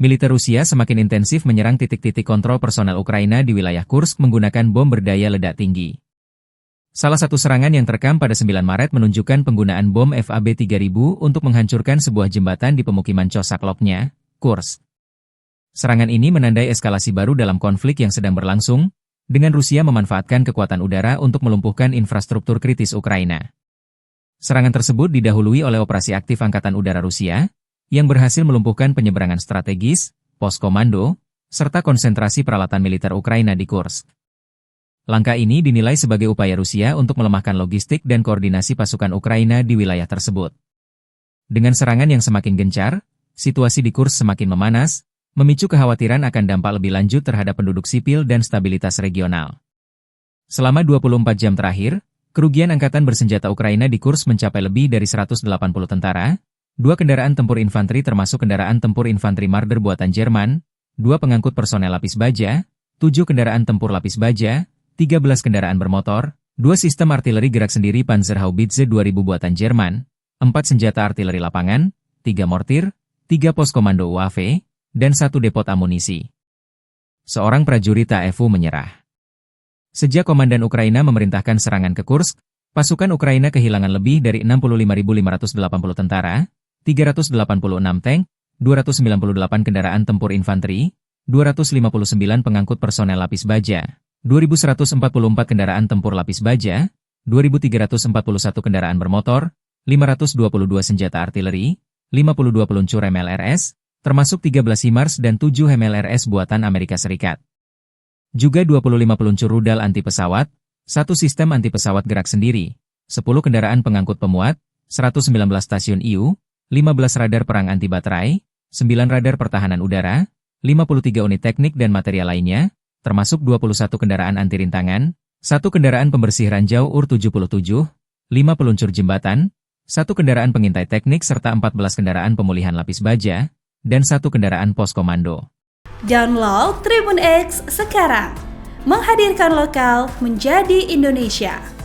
Militer Rusia semakin intensif menyerang titik-titik kontrol personel Ukraina di wilayah Kursk menggunakan bom berdaya ledak tinggi. Salah satu serangan yang terekam pada 9 Maret menunjukkan penggunaan bom FAB-3000 untuk menghancurkan sebuah jembatan di pemukiman Chosakloknya, Kursk. Serangan ini menandai eskalasi baru dalam konflik yang sedang berlangsung, dengan Rusia memanfaatkan kekuatan udara untuk melumpuhkan infrastruktur kritis Ukraina. Serangan tersebut didahului oleh operasi aktif Angkatan Udara Rusia, yang berhasil melumpuhkan penyeberangan strategis, pos komando, serta konsentrasi peralatan militer Ukraina di Kursk. Langkah ini dinilai sebagai upaya Rusia untuk melemahkan logistik dan koordinasi pasukan Ukraina di wilayah tersebut. Dengan serangan yang semakin gencar, situasi di Kursk semakin memanas, memicu kekhawatiran akan dampak lebih lanjut terhadap penduduk sipil dan stabilitas regional. Selama 24 jam terakhir, kerugian angkatan bersenjata Ukraina di Kursk mencapai lebih dari 180 tentara, 2 kendaraan tempur infanteri termasuk kendaraan tempur infanteri Marder buatan Jerman, 2 pengangkut personel lapis baja, 7 kendaraan tempur lapis baja, 13 kendaraan bermotor, 2 sistem artileri gerak sendiri Panzerhaubitze 2000 buatan Jerman, 4 senjata artileri lapangan, 3 mortir, 3 pos komando UAV, dan 1 depot amunisi. Seorang prajurit AFU menyerah. Sejak Komandan Ukraina memerintahkan serangan ke Kursk, pasukan Ukraina kehilangan lebih dari 65.580 tentara, 386 tank, 298 kendaraan tempur infanteri, 259 pengangkut personel lapis baja, 2.144 kendaraan tempur lapis baja, 2.341 kendaraan bermotor, 522 senjata artileri, 52 peluncur MLRS, termasuk 13 HIMARS dan 7 MLRS buatan Amerika Serikat. Juga 25 peluncur rudal anti pesawat, 1 sistem anti pesawat gerak sendiri, 10 kendaraan pengangkut pemuat, 119 stasiun IU, 15 radar perang anti baterai, 9 radar pertahanan udara, 53 unit teknik dan material lainnya, termasuk 21 kendaraan anti rintangan, 1 kendaraan pembersih ranjau UR-77, 5 peluncur jembatan, 1 kendaraan pengintai teknik serta 14 kendaraan pemulihan lapis baja, dan 1 kendaraan pos komando. Download Tribun X sekarang, menghadirkan lokal menjadi Indonesia.